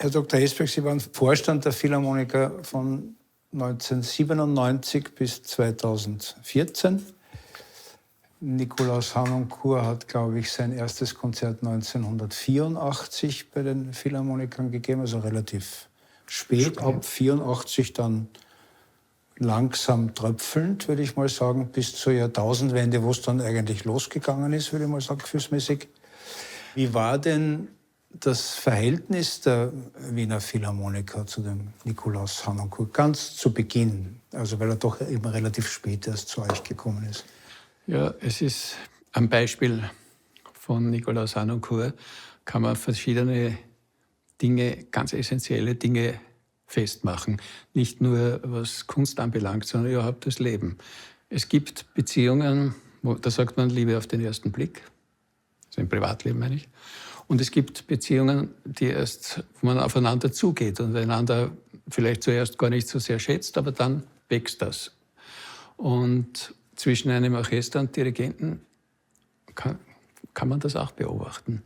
Herr Dr. Esberg, Sie waren Vorstand der Philharmoniker von 1997 bis 2014. Nikolaus Harnoncourt hat, glaube ich, sein erstes Konzert 1984 bei den Philharmonikern gegeben, also relativ spät. Ab 1984 dann langsam tröpfelnd, würde ich mal sagen, bis zur Jahrtausendwende, wo es dann eigentlich losgegangen ist, würde ich mal sagen, gefühlsmäßig. Wie war denn das Verhältnis der Wiener Philharmoniker zu dem Nikolaus Harnoncourt ganz zu Beginn, also weil er doch eben relativ spät erst zu euch gekommen ist? Ja, es ist am Beispiel von Nikolaus Harnoncourt kann man verschiedene Dinge, ganz essentielle Dinge festmachen. Nicht nur was Kunst anbelangt, sondern überhaupt das Leben. Es gibt Beziehungen, da sagt man Liebe auf den ersten Blick, also im Privatleben meine ich. Und es gibt Beziehungen, wo man aufeinander zugeht und einander vielleicht zuerst gar nicht so sehr schätzt, aber dann wächst das. Und zwischen einem Orchester und Dirigenten kann man das auch beobachten.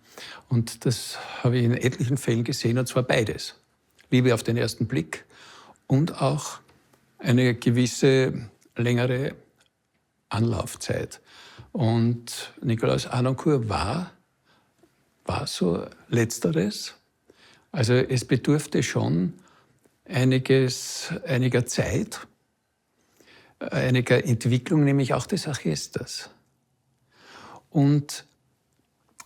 Und das habe ich in etlichen Fällen gesehen, und zwar beides. Liebe auf den ersten Blick und auch eine gewisse längere Anlaufzeit. Und Nikolaus Harnoncourt war so Letzteres. Also es bedurfte schon einiger Zeit, einiger Entwicklung, nämlich auch des Orchesters. Und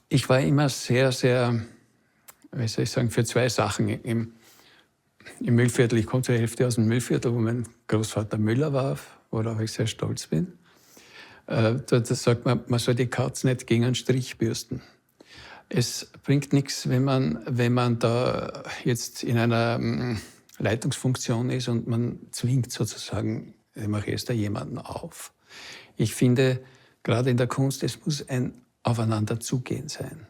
ich war immer sehr, sehr, wie soll ich sagen, für zwei Sachen im Müllviertel. Ich komme zur Hälfte aus dem Müllviertel, wo mein Großvater Müller war, worauf ich sehr stolz bin. Da sagt man soll die Katz nicht gegen einen Strich bürsten. Es bringt nichts, wenn man da jetzt in einer Leitungsfunktion ist und man zwingt sozusagen dem Orchester jemanden auf. Ich finde, gerade in der Kunst, es muss ein Aufeinanderzugehen sein.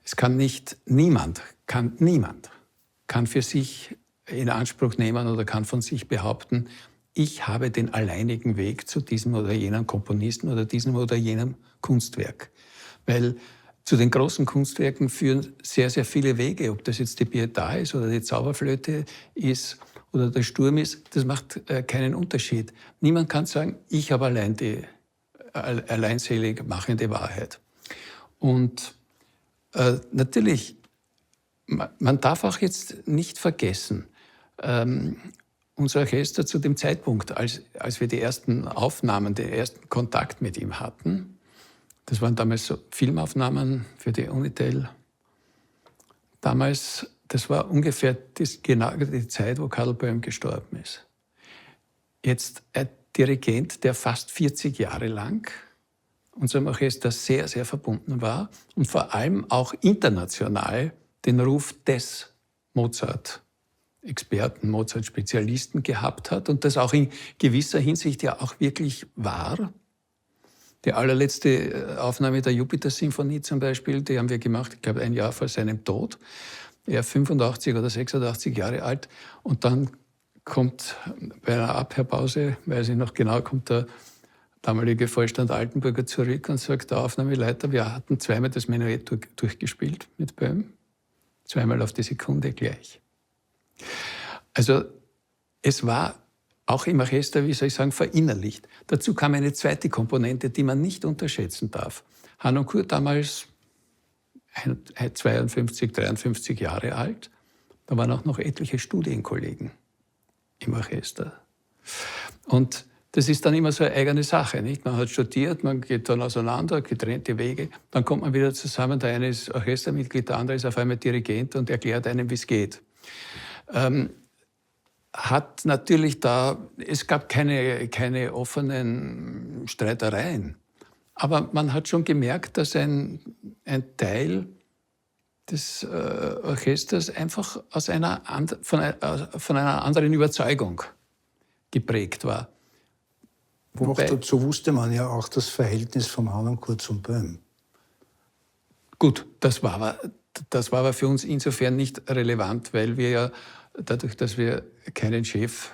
Es kann niemand kann für sich in Anspruch nehmen oder kann von sich behaupten, ich habe den alleinigen Weg zu diesem oder jenem Komponisten oder diesem oder jenem Kunstwerk. Weil zu den großen Kunstwerken führen sehr, sehr viele Wege. Ob das jetzt die Pietà ist oder die Zauberflöte ist oder der Sturm ist, das macht keinen Unterschied. Niemand kann sagen, ich habe allein die alleinselig machende Wahrheit. Und natürlich, man darf auch jetzt nicht vergessen, unser Orchester zu dem Zeitpunkt, als wir die ersten Aufnahmen, den ersten Kontakt mit ihm hatten, das waren damals so Filmaufnahmen für die Unitel. Damals, das war ungefähr genau die Zeit, wo Karl Böhm gestorben ist. Jetzt ein Dirigent, der fast 40 Jahre lang unserem Orchester sehr, sehr verbunden war und vor allem auch international den Ruf des Mozart-Experten, Mozart-Spezialisten gehabt hat und das auch in gewisser Hinsicht ja auch wirklich war. Die allerletzte Aufnahme der Jupiter-Symphonie zum Beispiel, die haben wir gemacht, ich glaube, ein Jahr vor seinem Tod. Er 85 oder 86 Jahre alt. Und dann kommt bei einer Abhörpause, weiß ich noch genau, kommt der damalige Vorstand Altenburger zurück und sagt, der Aufnahmeleiter, wir hatten zweimal das Menuett durchgespielt mit Böhm. Zweimal auf die Sekunde gleich. Also es war auch im Orchester, wie soll ich sagen, verinnerlicht. Dazu kam eine zweite Komponente, die man nicht unterschätzen darf. Harnoncourt damals 52, 53 Jahre alt. Da waren auch noch etliche Studienkollegen im Orchester. Und das ist dann immer so eine eigene Sache, nicht? Man hat studiert, man geht dann auseinander, getrennte Wege. Dann kommt man wieder zusammen, der eine ist Orchestermitglied, der andere ist auf einmal Dirigent und erklärt einem, wie es geht. Hat natürlich es gab keine offenen Streitereien. Aber man hat schon gemerkt, dass ein Teil des Orchesters einfach von einer anderen Überzeugung geprägt war. Noch dazu wusste man ja auch das Verhältnis von Harnoncourt zum Böhm. Gut, das war aber für uns insofern nicht relevant, weil wir ja dadurch, dass wir keinen Chef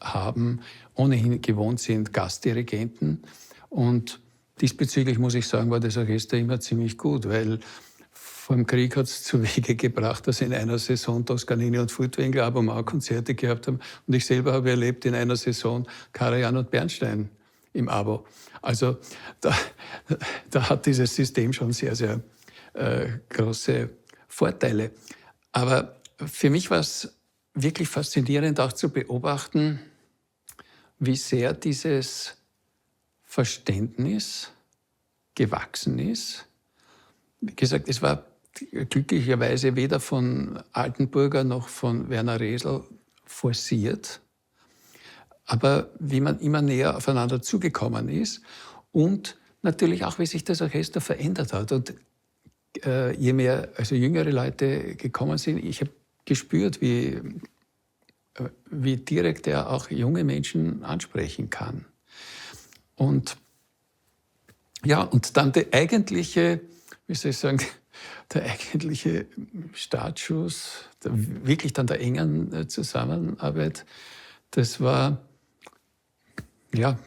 haben, ohnehin gewohnt sind, Gastdirigenten. Und diesbezüglich muss ich sagen, war das Orchester immer ziemlich gut, weil vor dem Krieg hat es zu Wege gebracht, dass in einer Saison Toscanini und Furtwängler Abo-Mau-Konzerte gehabt haben. Und ich selber habe erlebt in einer Saison Karajan und Bernstein im Abo. Also da hat dieses System schon sehr, sehr große Vorteile. Aber für mich war es wirklich faszinierend auch zu beobachten, wie sehr dieses Verständnis gewachsen ist. Wie gesagt, es war glücklicherweise weder von Altenburger noch von Werner Resl forciert, aber wie man immer näher aufeinander zugekommen ist und natürlich auch, wie sich das Orchester verändert hat. Und je mehr also jüngere Leute gekommen sind, ich habe gespürt, wie direkt er auch junge Menschen ansprechen kann. Und ja, und dann der eigentliche, wie soll ich sagen, der eigentliche Startschuss, wirklich dann der engen Zusammenarbeit, das war, ja,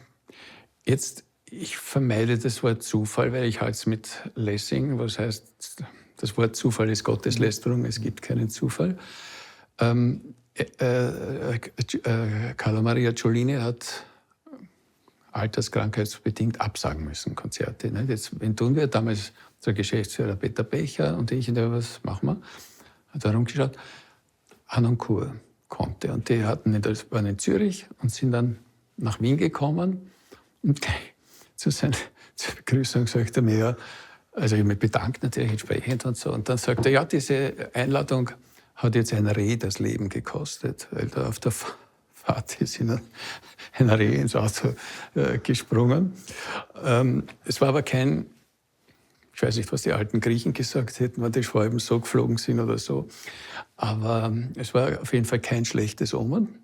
jetzt, ich vermeide das Wort Zufall, weil ich halte es mit Lessing, was heißt, das Wort Zufall ist Gotteslästerung, es gibt keinen Zufall. Carlo Maria Giolini hat alterskrankheitsbedingt absagen müssen, Konzerte. Jetzt, wen tun wir? Damals der Geschäftsführer Peter Becher und ich, was machen wir? Hat er rumgeschaut. Harnoncourt konnte. Und die waren in Zürich und sind dann nach Wien gekommen. Und zur Begrüßung sagte er mir, ja, also ich habe mich bedankt natürlich entsprechend und so. Und dann sagte er, ja, diese Einladung hat jetzt ein Reh das Leben gekostet, weil da auf der Fahrt ist ein Reh ins Auto gesprungen. Es war aber kein, ich weiß nicht, was die alten Griechen gesagt hätten, wenn die Schwalben so geflogen sind oder so, aber es war auf jeden Fall kein schlechtes Omen.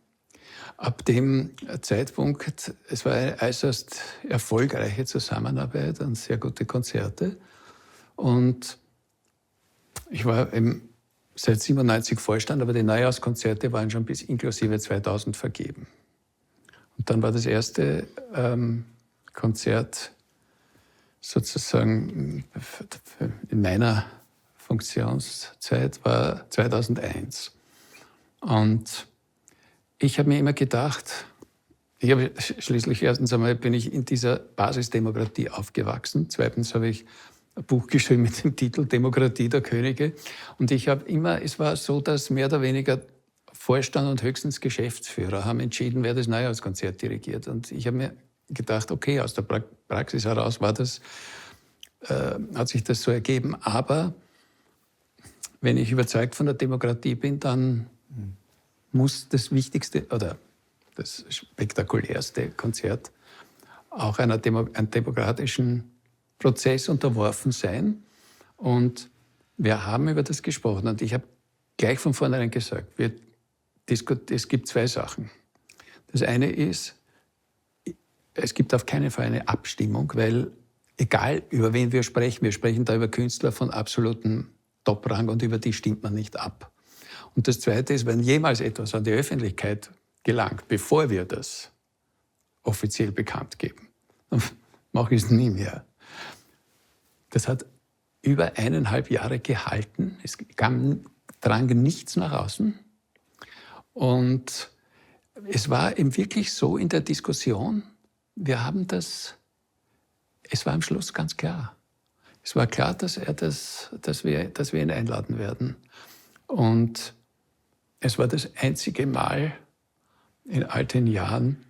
Ab dem Zeitpunkt, es war eine äußerst erfolgreiche Zusammenarbeit und sehr gute Konzerte. Und ich war seit 97 Vorstand, aber die Neujahrskonzerte waren schon bis inklusive 2000 vergeben. Und dann war das erste Konzert sozusagen in meiner Funktionszeit war 2001. Und ich habe mir immer gedacht, ich habe schließlich erstens einmal bin ich in dieser Basisdemokratie aufgewachsen. Zweitens habe ich ein Buch geschrieben mit dem Titel Demokratie der Könige. Und ich habe immer, es war so, dass mehr oder weniger Vorstand und höchstens Geschäftsführer haben entschieden, wer das Neujahrskonzert dirigiert. Und ich habe mir gedacht, okay, aus der Praxis heraus hat sich das so ergeben. Aber wenn ich überzeugt von der Demokratie bin, dann muss das wichtigste oder das spektakulärste Konzert auch einem demokratischen Prozess unterworfen sein. Und wir haben über das gesprochen. Und ich habe gleich von vornherein gesagt, es gibt zwei Sachen. Das eine ist, es gibt auf keinen Fall eine Abstimmung, weil egal über wen wir sprechen da über Künstler von absolutem Top-Rang und über die stimmt man nicht ab. Und das Zweite ist, wenn jemals etwas an die Öffentlichkeit gelangt, bevor wir das offiziell bekannt geben, dann mache ich es nie mehr. Das hat über 1,5 Jahre gehalten. Es drang nichts nach außen. Und es war eben wirklich so in der Diskussion, es war am Schluss ganz klar. Es war klar, dass wir ihn einladen werden. Und es war das einzige Mal in all den Jahren,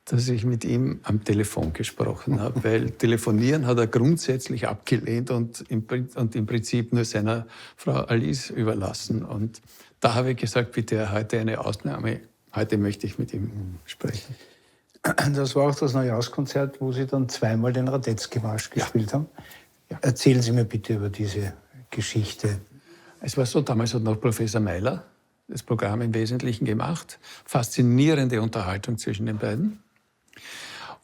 dass ich mit ihm am Telefon gesprochen habe, weil telefonieren hat er grundsätzlich abgelehnt und im Prinzip nur seiner Frau Alice überlassen. Und da habe ich gesagt, bitte heute eine Ausnahme, heute möchte ich mit ihm sprechen. Das war auch das Neujahrskonzert, wo Sie dann zweimal den Radetzky-Marsch gespielt haben. Ja. Erzählen Sie mir bitte über diese Geschichte. Es war so, damals hat noch Professor Meiler das Programm im Wesentlichen gemacht. Faszinierende Unterhaltung zwischen den beiden.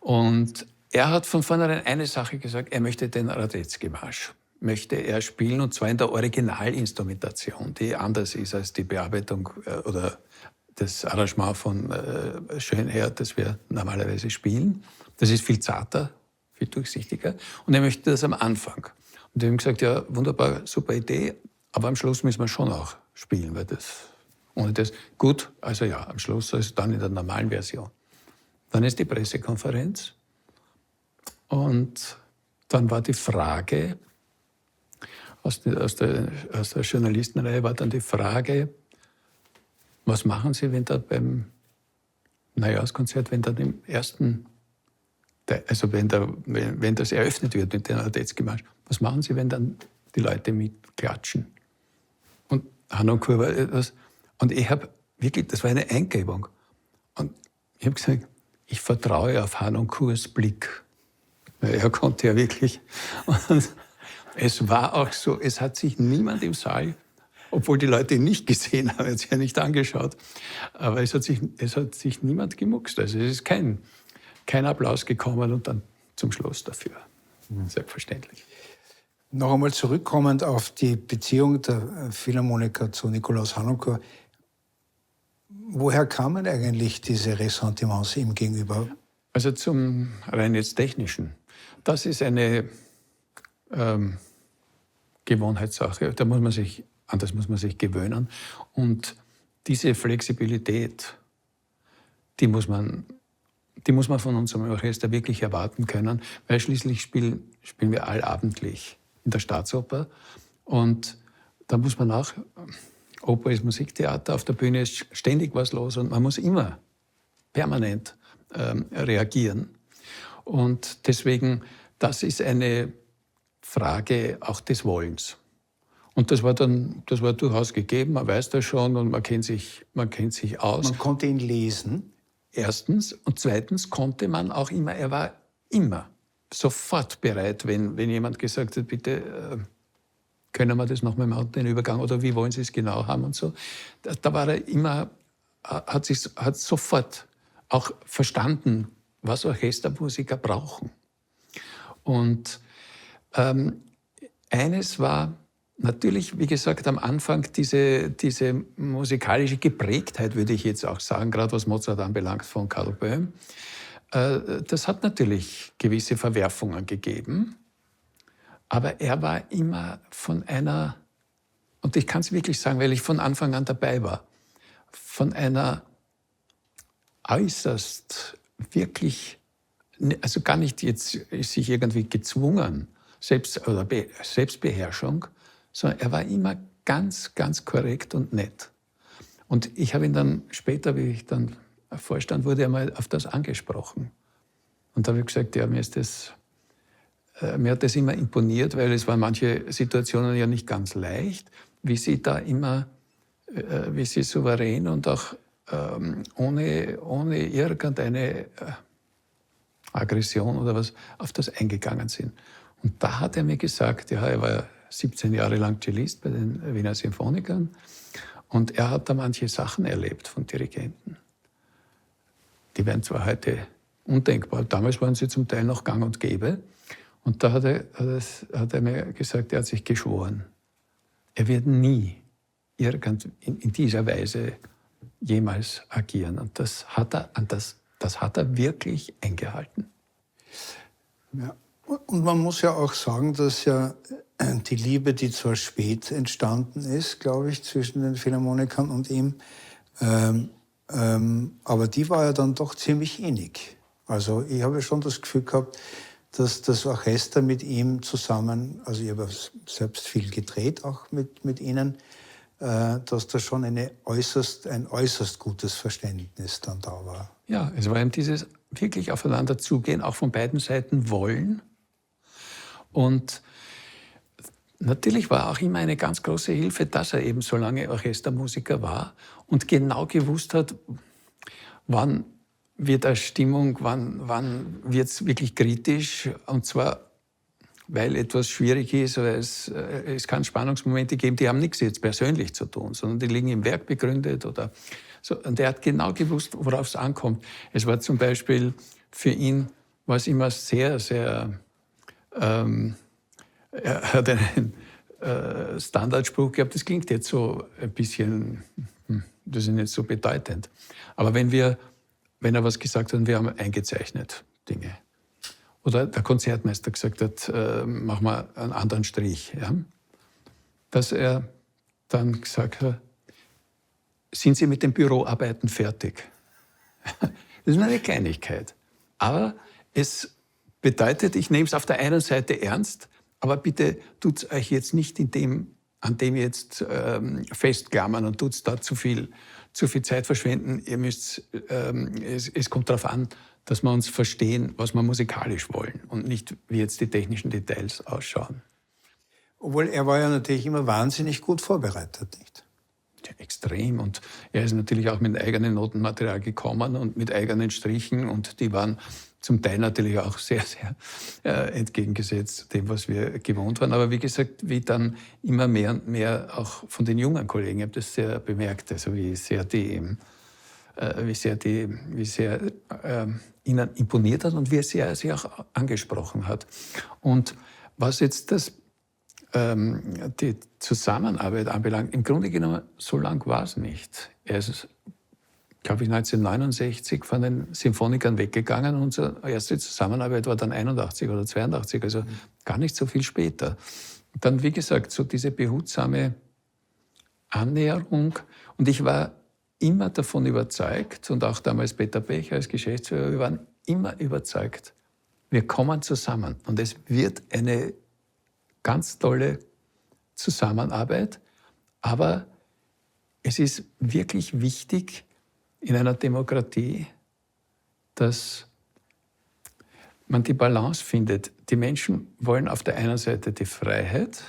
Und er hat von vornherein eine Sache gesagt, er möchte den Radetzky-Marsch, möchte er spielen, und zwar in der Originalinstrumentation, die anders ist als die Bearbeitung oder das Arrangement von Schönherr, das wir normalerweise spielen. Das ist viel zarter, viel durchsichtiger. Und er möchte das am Anfang. Und wir haben gesagt, ja, wunderbar, super Idee, aber am Schluss müssen wir schon auch spielen, weil das, ohne das, gut, also ja, am Schluss, also dann in der normalen Version. Dann ist die Pressekonferenz und dann war die Frage, aus der Journalistenreihe war dann die Frage, was machen Sie, wenn da beim Neujahrskonzert, wenn dann im ersten, also wenn das eröffnet wird mit den Radetzky-Marsch, was machen Sie, wenn dann die Leute mitklatschen? Und Harnoncourt war etwas, und ich habe wirklich, das war eine Eingebung. Und ich habe gesagt, ich vertraue auf Harnoncourts Blick. Weil er konnte ja wirklich. Und es war auch so, es hat sich niemand im Saal, obwohl die Leute ihn nicht gesehen haben, er hat sich ja nicht angeschaut, aber es hat sich niemand gemuckst. Also es ist kein Applaus gekommen und dann zum Schluss dafür. Selbstverständlich. Noch einmal zurückkommend auf die Beziehung der Philharmoniker zu Nikolaus Harnoncourt. Woher kamen eigentlich diese Ressentiments ihm gegenüber? Also zum rein jetzt Technischen. Das ist eine Gewohnheitssache. An das muss man sich gewöhnen. Und diese Flexibilität, die muss man von unserem Orchester wirklich erwarten können, weil schließlich spielen wir allabendlich in der Staatsoper. Und da muss man auch, Oper ist Musiktheater, auf der Bühne ist ständig was los und man muss immer permanent reagieren. Und deswegen, das ist eine Frage auch des Wollens. Und das war durchaus gegeben, man weiß das schon und man kennt sich aus. Man konnte ihn lesen. Erstens. Und zweitens konnte man auch immer, er war immer sofort bereit, wenn jemand gesagt hat, bitte können wir das nochmal machen, den Übergang, oder wie wollen Sie es genau haben und so. Da war er immer, hat sofort auch verstanden, was Orchestermusiker brauchen. Und eines war natürlich, wie gesagt, am Anfang diese musikalische Geprägtheit, würde ich jetzt auch sagen, gerade was Mozart anbelangt von Karl Böhm. Das hat natürlich gewisse Verwerfungen gegeben, aber er war immer von einer, und ich kann es wirklich sagen, weil ich von Anfang an dabei war, von einer äußerst wirklich, also gar nicht jetzt sich irgendwie gezwungen, Selbstbeherrschung, sondern er war immer ganz, ganz korrekt und nett. Und ich habe ihn dann später, wie ich dann Vorstand wurde, einmal auf das angesprochen. Und da habe ich gesagt, ja, mir hat das immer imponiert, weil es waren manche Situationen ja nicht ganz leicht, wie Sie da immer, wie Sie souverän und auch ohne irgendeine Aggression oder was auf das eingegangen sind. Und da hat er mir gesagt, ja, er war 17 Jahre lang Cellist bei den Wiener Symphonikern und er hat da manche Sachen erlebt von Dirigenten. Die wären zwar heute undenkbar, damals waren sie zum Teil noch gang und gäbe. Und da hat er mir gesagt, er hat sich geschworen, er wird nie in dieser Weise jemals agieren. Und das hat er wirklich eingehalten. Ja. Und man muss ja auch sagen, dass ja die Liebe, die zwar spät entstanden ist, glaube ich, zwischen den Philharmonikern und ihm, aber die war ja dann doch ziemlich innig. Also ich habe schon das Gefühl gehabt, dass das Orchester mit ihm zusammen, also ich habe selbst viel gedreht, auch mit ihnen, dass da schon ein äußerst gutes Verständnis dann da war. Ja, es war eben dieses wirklich aufeinander zugehen, auch von beiden Seiten wollen. Und natürlich war auch immer eine ganz große Hilfe, dass er eben so lange Orchestermusiker war und genau gewusst hat, wann wird eine Stimmung, wann wird es wirklich kritisch. Und zwar, weil etwas schwierig ist, oder es kann Spannungsmomente geben, die haben nichts jetzt persönlich zu tun, sondern die liegen im Werk begründet. Oder so. Und er hat genau gewusst, worauf es ankommt. Es war zum Beispiel für ihn, war es immer sehr, sehr... er hat einen Standardspruch gehabt, das klingt jetzt so ein bisschen, das ist nicht so bedeutend. Aber wenn er was gesagt hat, wir haben eingezeichnet Dinge. Oder der Konzertmeister gesagt hat, mach mal einen anderen Strich. Ja? Dass er dann gesagt, sind Sie mit den Büroarbeiten fertig? Das ist nur eine Kleinigkeit. Aber es bedeutet, ich nehme es auf der einen Seite ernst, aber bitte tut euch jetzt nicht an dem jetzt festklammern und tut da zu viel Zeit verschwenden. Ihr müsst, es kommt darauf an, dass wir uns verstehen, was wir musikalisch wollen und nicht, wie jetzt die technischen Details ausschauen. Obwohl er war ja natürlich immer wahnsinnig gut vorbereitet, nicht? Ja, extrem. Und er ist natürlich auch mit eigenem Notenmaterial gekommen und mit eigenen Strichen. Und die waren zum Teil natürlich auch sehr, sehr entgegengesetzt dem, was wir gewohnt waren. Aber wie gesagt, wie dann immer mehr und mehr auch von den jungen Kollegen, ich habe das sehr bemerkt, also wie sehr ihnen imponiert hat und wie sehr er sie auch angesprochen hat. Und was jetzt die Zusammenarbeit anbelangt, im Grunde genommen, so lang war es nicht. Er ist, glaube ich, 1969 von den Symphonikern weggegangen und unsere erste Zusammenarbeit war dann 81 oder 82, also gar nicht so viel später. Und dann, wie gesagt, so diese behutsame Annäherung. Und ich war immer davon überzeugt, und auch damals Peter Becher als Geschäftsführer, wir waren immer überzeugt, wir kommen zusammen und es wird eine ganz tolle Zusammenarbeit, aber es ist wirklich wichtig in einer Demokratie, dass man die Balance findet. Die Menschen wollen auf der einen Seite die Freiheit,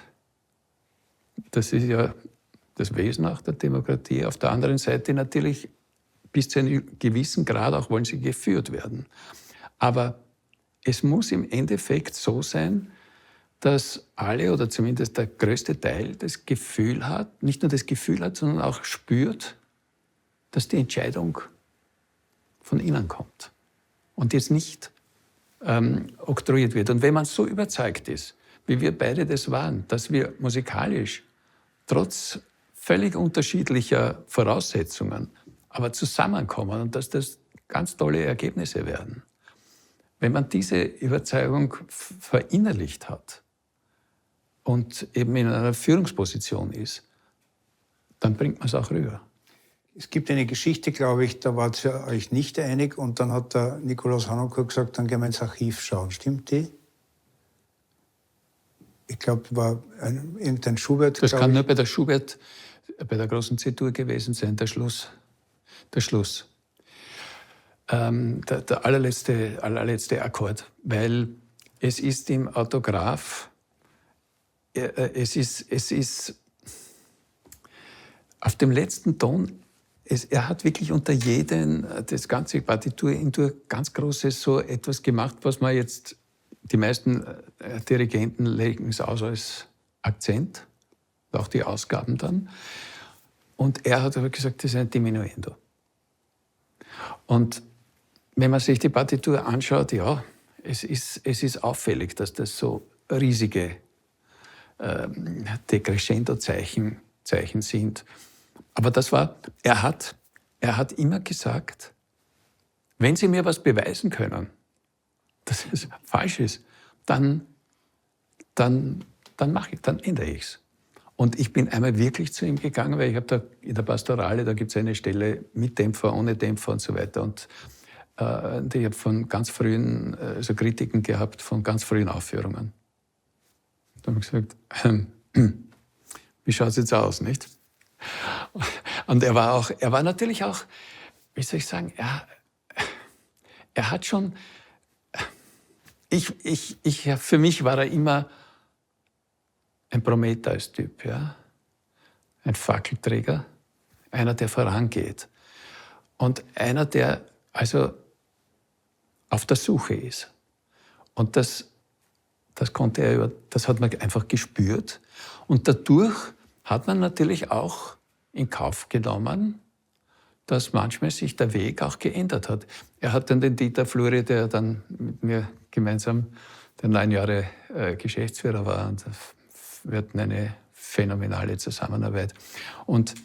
das ist ja das Wesen auch der Demokratie, auf der anderen Seite natürlich bis zu einem gewissen Grad auch wollen sie geführt werden. Aber es muss im Endeffekt so sein, dass alle oder zumindest der größte Teil das Gefühl hat, nicht nur das Gefühl hat, sondern auch spürt, dass die Entscheidung von innen kommt und jetzt nicht oktroyiert wird. Und wenn man so überzeugt ist, wie wir beide das waren, dass wir musikalisch trotz völlig unterschiedlicher Voraussetzungen aber zusammenkommen und dass das ganz tolle Ergebnisse werden. Wenn man diese Überzeugung verinnerlicht hat, und eben in einer Führungsposition ist, dann bringt man es auch rüber. Es gibt eine Geschichte, glaube ich, da wart ihr euch nicht einig und dann hat der Nikolaus Harnoncourt gesagt, dann gehen wir ins Archiv schauen. Stimmt die? Ich glaube, war irgendein Schubert. Das kann nur bei der Schubert, bei der großen C-Dur gewesen sein, der Schluss. Der allerletzte Akkord, weil es ist im Autograph, es ist auf dem letzten Ton, er hat wirklich unter jedem, das ganze Partitur in ganz Großes so etwas gemacht, was man jetzt, die meisten Dirigenten legen es aus als Akzent, auch die Ausgaben dann. Und er hat aber gesagt, das ist ein Diminuendo. Und wenn man sich die Partitur anschaut, ja, es ist auffällig, dass das so riesige Decrescendo-Zeichen sind. Aber das war, er hat immer gesagt, wenn Sie mir was beweisen können, dass es falsch ist, dann ändere ich es. Und ich bin einmal wirklich zu ihm gegangen, weil ich habe da in der Pastorale, da gibt es eine Stelle mit Dämpfer, ohne Dämpfer und so weiter. Und ich habe von ganz frühen, also Kritiken gehabt von ganz frühen Aufführungen. Da habe ich gesagt, wie schaut es jetzt aus, nicht? Und er war natürlich auch, wie soll ich sagen, er hat schon, für mich war er immer ein Prometheus-Typ, ja? Ein Fackelträger, einer, der vorangeht und einer, der also auf der Suche ist. Und das hat man einfach gespürt. Und dadurch hat man natürlich auch in Kauf genommen, dass manchmal sich der Weg auch geändert hat. Er hat dann den Dieter Fluri, der dann mit mir gemeinsam der 9 Jahre Geschäftsführer war. Und wir hatten eine phänomenale Zusammenarbeit. Und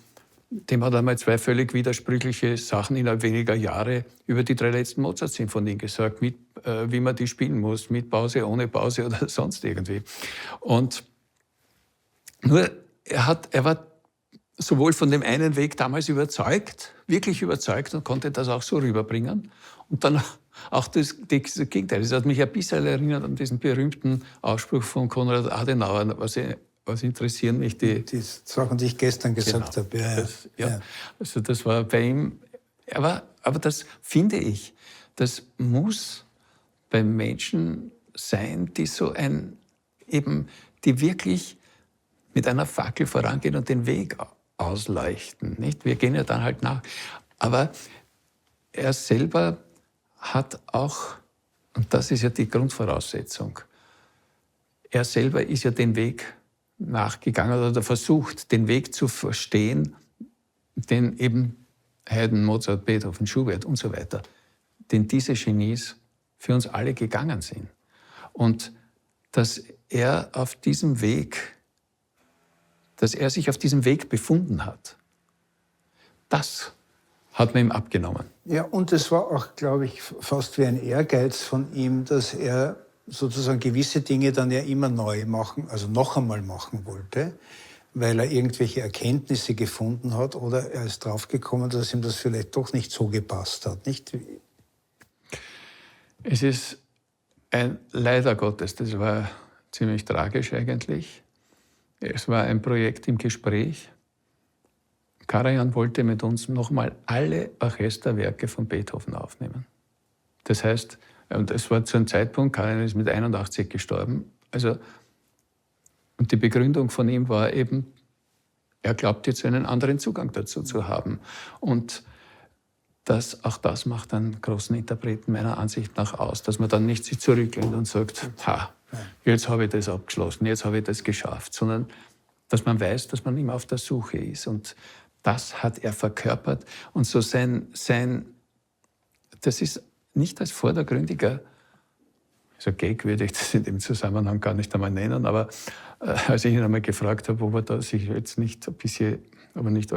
dem hat einmal 2 völlig widersprüchliche Sachen innerhalb weniger Jahre über die 3 letzten Mozart-Sinfonien gesagt, wie man die spielen muss, mit Pause, ohne Pause oder sonst irgendwie. Und nur, er war sowohl von dem einen Weg damals überzeugt, wirklich überzeugt und konnte das auch so rüberbringen. Und dann auch das Gegenteil. Das hat mich ein bisschen erinnert an diesen berühmten Ausspruch von Konrad Adenauer, was interessieren mich die Sachen, die ich gestern gesagt Genau. habe. Ja, Ja. Also das war bei ihm, aber das finde ich, das muss bei Menschen sein, die die wirklich mit einer Fackel vorangehen und den Weg ausleuchten. Nicht? Wir gehen ja dann halt nach. Aber er selber hat auch, und das ist ja die Grundvoraussetzung, er selber ist ja den Weg nachgegangen oder versucht, den Weg zu verstehen, den eben Haydn, Mozart, Beethoven, Schubert und so weiter, den diese Genies für uns alle gegangen sind. Und dass er sich auf diesem Weg befunden hat, das hat man ihm abgenommen. Ja, und es war auch, glaube ich, fast wie ein Ehrgeiz von ihm, dass er sozusagen gewisse Dinge dann ja immer neu machen, also noch einmal machen wollte, weil er irgendwelche Erkenntnisse gefunden hat oder er ist draufgekommen, dass ihm das vielleicht doch nicht so gepasst hat, nicht? Es ist leider Gottes, das war ziemlich tragisch eigentlich. Es war ein Projekt im Gespräch. Karajan wollte mit uns nochmal alle Orchesterwerke von Beethoven aufnehmen. Das heißt, und es war zu einem Zeitpunkt, Karajan ist mit 81 gestorben. Also, und die Begründung von ihm war eben, er glaubt jetzt einen anderen Zugang dazu zu haben. Und auch das macht einen großen Interpreten meiner Ansicht nach aus, dass man dann nicht sich zurücklehnt und sagt, jetzt habe ich das abgeschlossen, jetzt habe ich das geschafft, sondern dass man weiß, dass man immer auf der Suche ist. Und das hat er verkörpert. Und so das ist nicht als vordergründiger, also Gag würde ich das in dem Zusammenhang gar nicht einmal nennen, aber als ich ihn einmal gefragt habe, ob er da sich jetzt nicht ein bisschen, aber nicht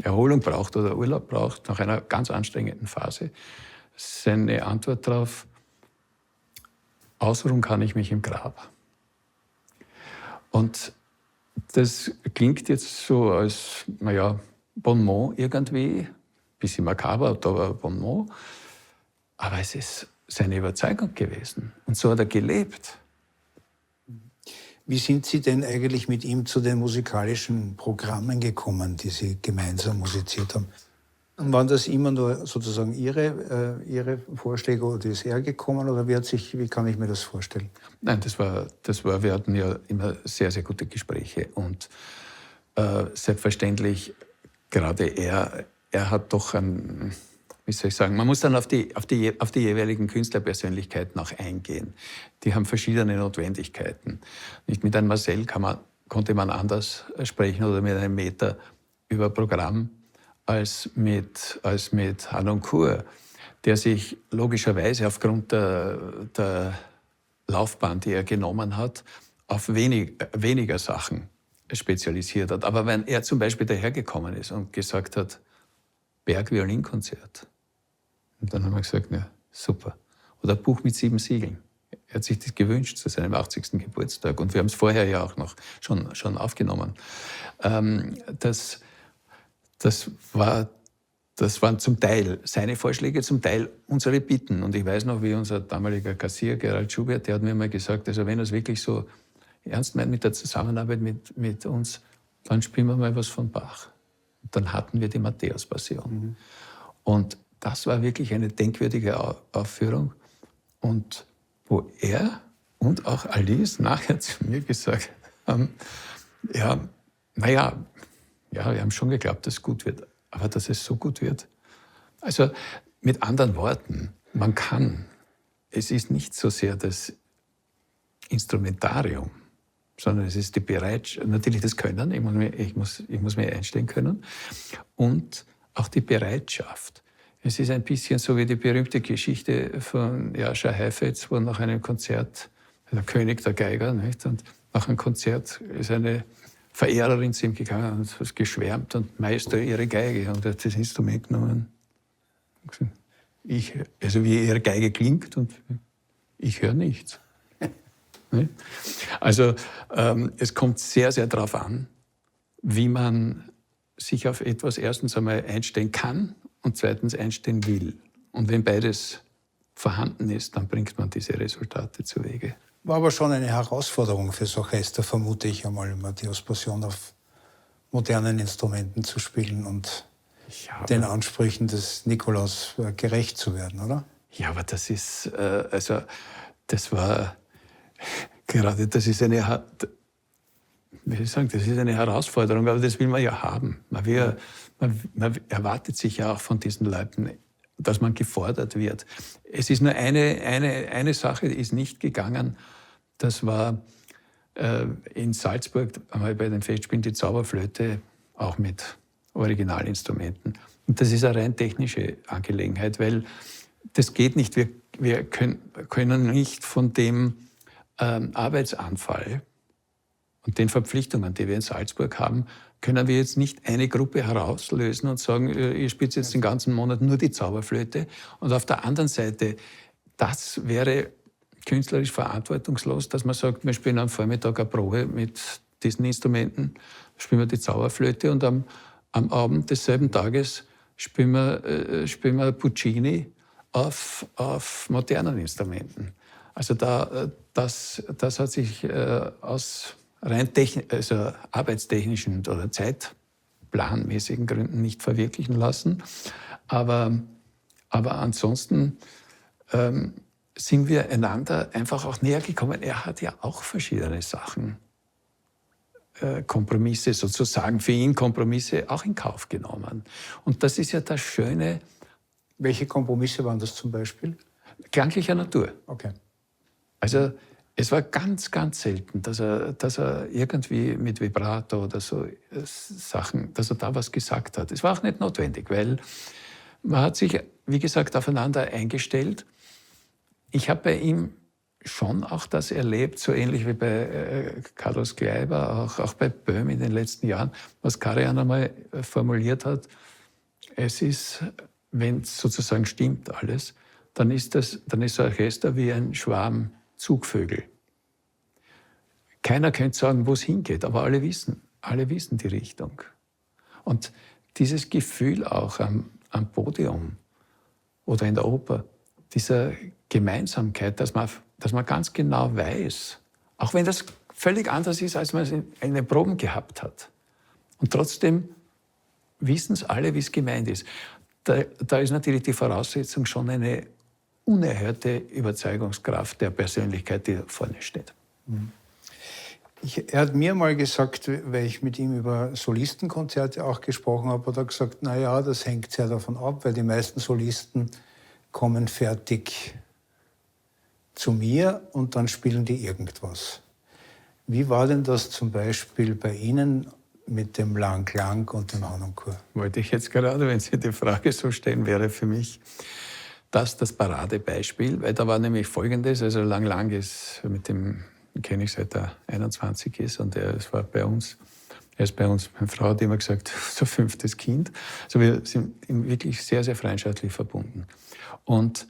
Erholung braucht oder Urlaub braucht, nach einer ganz anstrengenden Phase, seine Antwort darauf, ausruhen kann ich mich im Grab. Und das klingt jetzt so als, Bonmot irgendwie, bisschen makaber, aber Bonmot. Aber es ist seine Überzeugung gewesen. Und so hat er gelebt. Wie sind Sie denn eigentlich mit ihm zu den musikalischen Programmen gekommen, die Sie gemeinsam musiziert haben? Und waren das immer nur sozusagen Ihre Vorschläge oder ist er gekommen oder wie kann ich mir das vorstellen? Nein, wir hatten ja immer sehr, sehr gute Gespräche und selbstverständlich gerade er hat doch man muss dann auf die jeweiligen Künstlerpersönlichkeiten auch eingehen. Die haben verschiedene Notwendigkeiten. Nicht mit einem Marcel konnte man anders sprechen oder mit einem Meter über Programm als mit Harnoncourt, der sich logischerweise aufgrund der Laufbahn, die er genommen hat, auf weniger Sachen spezialisiert hat. Aber wenn er zum Beispiel dahergekommen ist und gesagt hat, Berg-Violinkonzert, und dann haben wir gesagt, ja, super. Oder Buch mit 7 Siegeln. Er hat sich das gewünscht zu seinem 80. Geburtstag. Und wir haben es vorher ja auch noch schon aufgenommen. Das waren zum Teil seine Vorschläge, zum Teil unsere Bitten. Und ich weiß noch, wie unser damaliger Kassier, Gerald Schubert, der hat mir mal gesagt, also wenn er es wirklich so ernst meint mit der Zusammenarbeit mit uns, dann spielen wir mal was von Bach. Und dann hatten wir die Matthäus-Passion. Mhm. Und das war wirklich eine denkwürdige Aufführung. Und wo er und auch Alice nachher zu mir gesagt haben, wir haben schon geglaubt, dass es gut wird. Aber dass es so gut wird. Also mit anderen Worten, es ist nicht so sehr das Instrumentarium, sondern es ist die Bereitschaft, natürlich das Können, ich muss mir einstellen können, und auch die Bereitschaft. Es ist ein bisschen so wie die berühmte Geschichte von Jascha Heifetz, wo nach einem Konzert, der König der Geiger, nicht? Und nach einem Konzert ist eine Verehrerin zu ihm gegangen und hat geschwärmt und Meister ihre Geige. Und er hat das Instrument genommen. Wie ihre Geige klingt und ich höre nichts. Also es kommt sehr, sehr darauf an, wie man sich auf etwas erstens einmal einstellen kann und zweitens einstellen will. Und wenn beides vorhanden ist, dann bringt man diese Resultate zu Wege. War aber schon eine Herausforderung fürs Orchester, vermute ich einmal, Matthäus Passion auf modernen Instrumenten zu spielen und den Ansprüchen des Nikolaus gerecht zu werden, oder? Ja, aber das ist, also das war gerade, das ist eine, wie soll ich sagen, das ist eine Herausforderung, aber das will man ja haben. Man erwartet sich ja auch von diesen Leuten, dass man gefordert wird. Es ist nur eine Sache, die ist nicht gegangen. Das war in Salzburg einmal bei den Festspielen die Zauberflöte, auch mit Originalinstrumenten. Und das ist eine rein technische Angelegenheit, weil das geht nicht. Wir können nicht von dem Arbeitsanfall und den Verpflichtungen, die wir in Salzburg haben, können wir jetzt nicht eine Gruppe herauslösen und sagen, ihr spielt jetzt den ganzen Monat nur die Zauberflöte. Und auf der anderen Seite, das wäre künstlerisch verantwortungslos, dass man sagt, wir spielen am Vormittag eine Probe mit diesen Instrumenten, spielen wir die Zauberflöte und am Abend desselben Tages spielen wir Puccini auf modernen Instrumenten. Also das hat sich aus rein arbeitstechnischen oder zeitplanmäßigen Gründen nicht verwirklichen lassen. Aber ansonsten sind wir einander einfach auch näher gekommen. Er hat ja auch verschiedene Sachen, Kompromisse sozusagen, für ihn Kompromisse auch in Kauf genommen. Und das ist ja das Schöne. Welche Kompromisse waren das zum Beispiel? Klanglicher Natur. Okay. Also es war ganz, ganz selten, dass er irgendwie mit Vibrato oder so Sachen, dass er da was gesagt hat. Es war auch nicht notwendig, weil man hat sich, wie gesagt, aufeinander eingestellt. Ich habe bei ihm schon auch das erlebt, so ähnlich wie bei Carlos Kleiber, auch bei Böhm in den letzten Jahren, was Karajan einmal formuliert hat. Es ist, wenn es sozusagen stimmt alles, dann ist das Orchester wie ein Schwarm Zugvögel. Keiner könnte sagen, wo es hingeht, aber alle wissen die Richtung. Und dieses Gefühl auch am Podium oder in der Oper, dieser Gemeinsamkeit, dass man ganz genau weiß, auch wenn das völlig anders ist, als man es in den Proben gehabt hat. Und trotzdem wissen es alle, wie es gemeint ist. Da ist natürlich die Voraussetzung schon eine unerhörte Überzeugungskraft der Persönlichkeit, die da vorne steht. Er hat mir mal gesagt, weil ich mit ihm über Solistenkonzerte auch gesprochen habe, hat er gesagt, naja, das hängt sehr davon ab, weil die meisten Solisten kommen fertig zu mir und dann spielen die irgendwas. Wie war denn das zum Beispiel bei Ihnen mit dem Lang Lang und dem Harnoncourt? Wollte ich jetzt gerade, wenn Sie die Frage so stellen, wäre für mich das Paradebeispiel, weil da war nämlich Folgendes, also Lang Lang ist mit dem kenne ich seit er 21 ist und er ist bei uns, meine Frau hat immer gesagt, so 5. Kind. Also wir sind ihm wirklich sehr, sehr freundschaftlich verbunden. Und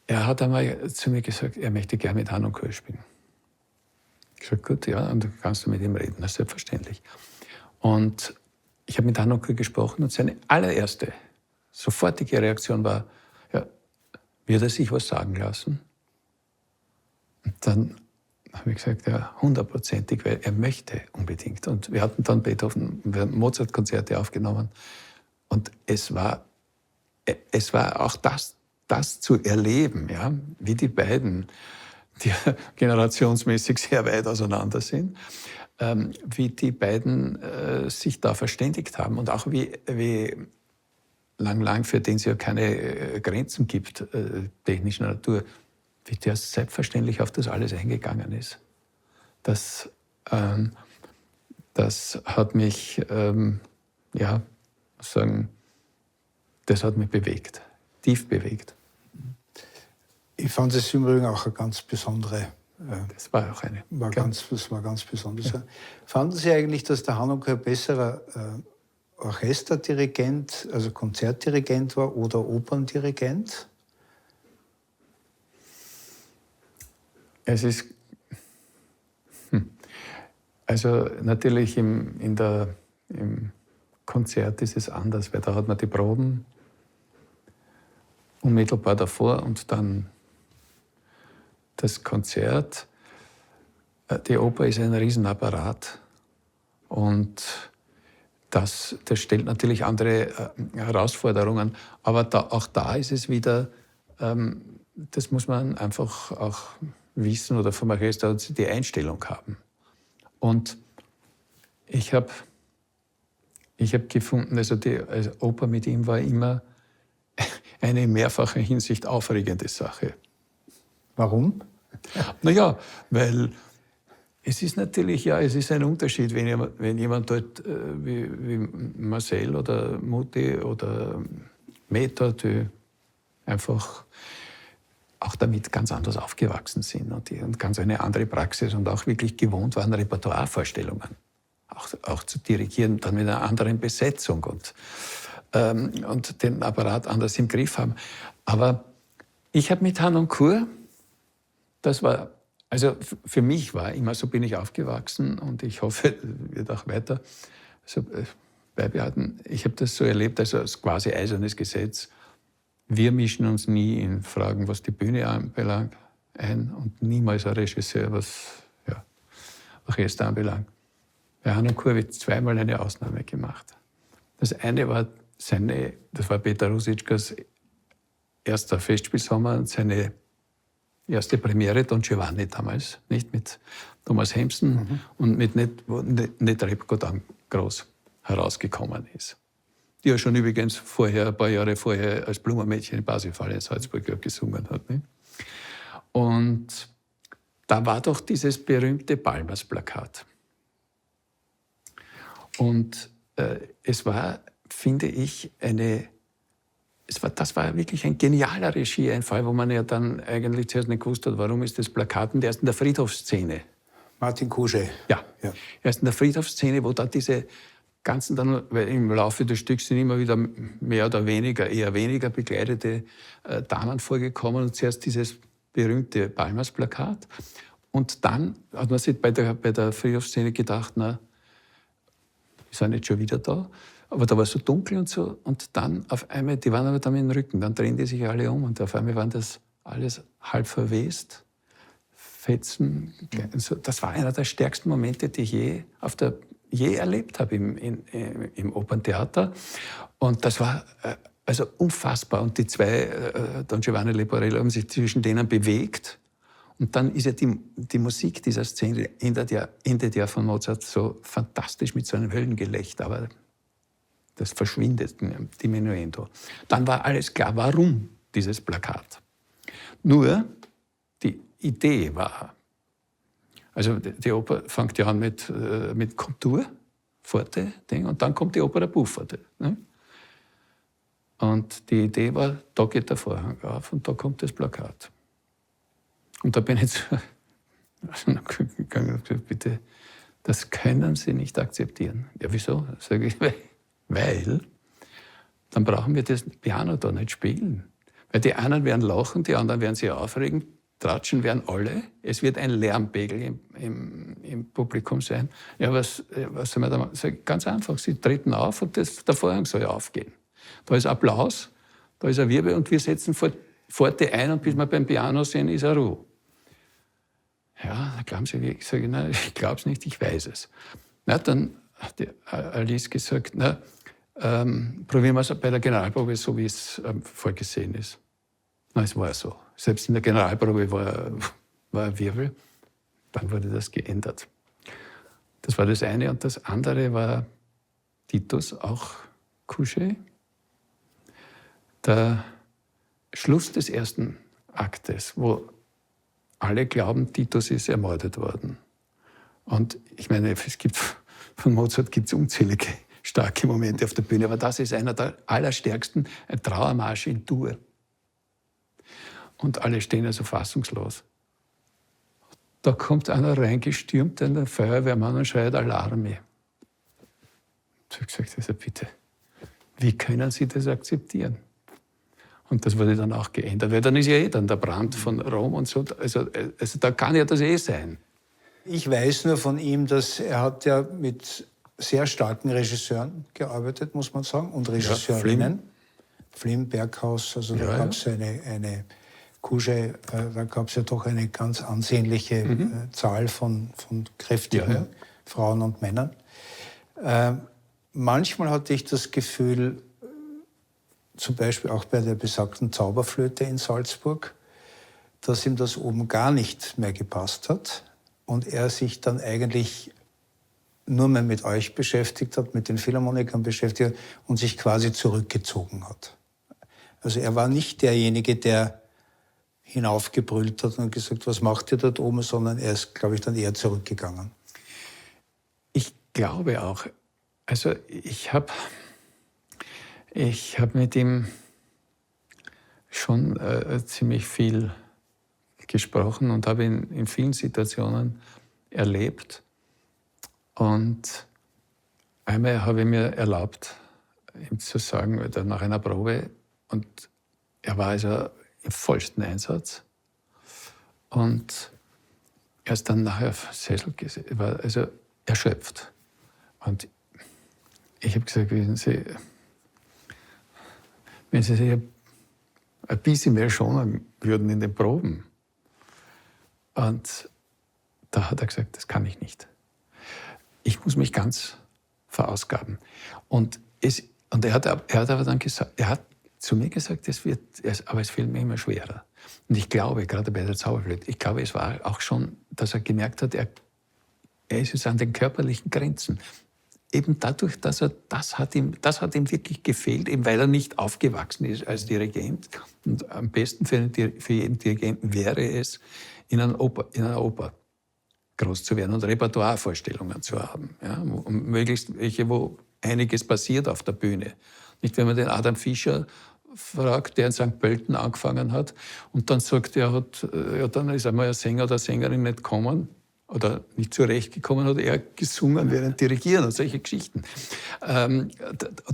er hat einmal zu mir gesagt, er möchte gerne mit Harnoncourt spielen. Ich habe gesagt, gut, ja, und dann kannst du mit ihm reden, das ist selbstverständlich. Und ich habe mit Harnoncourt gesprochen und seine allererste, sofortige Reaktion war, ja, wird er sich was sagen lassen? Und dann habe ich gesagt, ja, 100%ig, weil er möchte unbedingt. Und wir hatten dann wir haben Mozart-Konzerte aufgenommen. Und es war auch das zu erleben, ja, wie die beiden, die generationsmäßig sehr weit auseinander sind, wie die beiden sich da verständigt haben und auch wie Lang Lang, für den es ja keine Grenzen gibt, technischer Natur, wie der selbstverständlich auf das alles eingegangen ist. Das hat mich, das hat mich bewegt, tief bewegt. Ich fand es im Übrigen auch eine ganz besondere. Das war auch eine. Das war ganz besonders. Ja. Fanden Sie eigentlich, dass der Harnoncourt ein besserer Orchesterdirigent, also Konzertdirigent war oder Operndirigent? Es ist, also natürlich im Konzert ist es anders, weil da hat man die Proben unmittelbar davor und dann das Konzert. Die Oper ist ein Riesenapparat und das stellt natürlich andere Herausforderungen. Aber auch da ist es wieder, das muss man einfach auch wissen oder vom Orchester die Einstellung haben. Und ich habe gefunden, also die Oper mit ihm war immer eine in mehrfacher Hinsicht aufregende Sache. Warum? Naja, weil es ist natürlich, es ist ein Unterschied, wenn jemand dort wie Marcel oder Mutti oder Meta, die einfach auch damit ganz anders aufgewachsen sind und ganz eine andere Praxis und auch wirklich gewohnt waren, Repertoirevorstellungen auch zu dirigieren, dann mit einer anderen Besetzung und den Apparat anders im Griff haben. Aber ich habe mit Harnoncourt, das war, also für mich war immer, so bin ich aufgewachsen und ich hoffe, wird auch weiter so beibehalten. Ich habe das so erlebt, also als quasi eisernes Gesetz. Wir mischen uns nie in Fragen, was die Bühne anbelangt, ein und niemals ein Regisseur, was Orchester anbelangt. Bei Harnoncourt wird zweimal eine Ausnahme gemacht. Das eine war das war Peter Ruzickas erster Festspielsommer und seine erste Premiere, Don Giovanni damals, nicht mit Thomas Hempson und wo nicht Repko dann groß herausgekommen ist. Die ja schon übrigens ein paar Jahre vorher als Blumenmädchen in Parsifal in Salzburg gesungen hat. Nicht? Und da war doch dieses berühmte Balmers-Plakat. Und es war, finde ich, das war wirklich ein genialer Regieeinfall, wo man ja dann eigentlich zuerst nicht gewusst hat, warum ist das Plakat. Und erst in der Friedhofsszene. Martin Kuschel. Ja, erst in der Friedhofsszene, wo da diese ganzen dann, weil im Laufe des Stücks sind immer wieder mehr oder weniger, eher weniger bekleidete Damen vorgekommen und zuerst dieses berühmte Balmers-Plakat. Und dann hat man sich bei der Friedhofsszene gedacht, na, wir sind jetzt schon wieder da. Aber da war es so dunkel und so. Und dann auf einmal, die waren aber dann mit dem Rücken, dann drehen die sich alle um und auf einmal waren das alles halb verwest. Fetzen. Das war einer der stärksten Momente, die ich je erlebt habe im Operntheater. Und das war also unfassbar. Und die zwei, Don Giovanni e Leporello, haben sich zwischen denen bewegt. Und dann ist ja die Musik dieser Szene endet ja von Mozart so fantastisch mit so einem Höllengelächter. Aber das verschwindet, diminuendo. Dann war alles klar, warum dieses Plakat. Nur die Idee war, also die Oper fängt ja an mit Kontur, Forte, Ding, und dann kommt die Opera Bufforde. Ne? Und die Idee war, da geht der Vorhang auf und da kommt das Plakat. Und da bin ich gegangen und gesagt, bitte, das können Sie nicht akzeptieren. Ja, wieso? Sage ich, weil dann brauchen wir das Piano da nicht spielen. Weil die einen werden lachen, die anderen werden sich aufregen, tratschen werden alle. Es wird ein Lärmpegel im Publikum sein. Ja, was soll man da machen? Sag ich, ganz einfach, Sie treten auf und der Vorhang soll aufgehen. Da ist Applaus, da ist ein Wirbel und wir setzen Forte ein und bis wir beim Piano sind, ist eine Ruhe. Ja, da glauben Sie wirklich. Ich sage, nein, ich glaube es nicht, ich weiß es. Na, dann hat die Alice gesagt, na, probieren wir es bei der Generalprobe so, wie es vorgesehen ist. Na, es war so. Selbst in der Generalprobe war ein Wirbel. Dann wurde das geändert. Das war das eine. Und das andere war Titus, auch Couché. Der Schluss des ersten Aktes, wo alle glauben, Titus ist ermordet worden. Und ich meine, von Mozart gibt es unzählige starke Momente auf der Bühne, aber das ist einer der allerstärksten, ein Trauermarsch in Dur. Und alle stehen also fassungslos. Da kommt einer reingestürmt, ein Feuerwehrmann, und schreit Alarme. Ich habe gesagt, also bitte, wie können Sie das akzeptieren? Und das wurde dann auch geändert, weil dann ist ja dann der Brand von Rom und so. Also da kann ja das sein. Ich weiß nur von ihm, dass er hat ja mit sehr starken Regisseuren gearbeitet, muss man sagen, und Regisseurinnen. Flim, Berghaus, also da gab es eine Kuschel, da gab es ja doch eine ganz ansehnliche Zahl von kräftigen Frauen und Männern. Manchmal hatte ich das Gefühl, zum Beispiel auch bei der besagten Zauberflöte in Salzburg, dass ihm das oben gar nicht mehr gepasst hat und er sich dann eigentlich nur mehr mit euch beschäftigt hat, mit den Philharmonikern beschäftigt hat und sich quasi zurückgezogen hat. Also er war nicht derjenige, der hinaufgebrüllt hat und gesagt, was macht ihr dort oben, sondern er ist, glaube ich, dann eher zurückgegangen. Ich glaube auch. Also ich hab mit ihm schon ziemlich viel gesprochen und habe ihn in vielen Situationen erlebt. Und einmal habe ich mir erlaubt, ihm zu sagen, nach einer Probe, und er war also im vollsten Einsatz. Und er ist dann nachher auf dem Sessel gesessen, war also erschöpft. Und ich habe gesagt, wenn Sie sich ein bisschen mehr schonen würden in den Proben. Und da hat er gesagt, das kann ich nicht. Ich muss mich ganz verausgaben. Und er hat aber dann gesagt, er hat zu mir gesagt, aber es fällt mir immer schwerer. Und ich glaube, gerade bei der Zauberflöte, ich glaube, es war auch schon, dass er gemerkt hat, er ist jetzt an den körperlichen Grenzen. Eben dadurch, dass das hat ihm wirklich gefehlt, eben weil er nicht aufgewachsen ist als Dirigent. Und am besten für jeden Dirigenten wäre es, in einer Oper groß zu werden und Repertoirevorstellungen zu haben. Ja, und möglichst welche, wo einiges passiert auf der Bühne. Nicht, wenn man den Adam Fischer fragt, der in St. Pölten angefangen hat, und dann sagt er, dann ist einmal ein Sänger oder Sängerin nicht gekommen oder nicht zurechtgekommen, hat er gesungen während Dirigieren und solche Geschichten.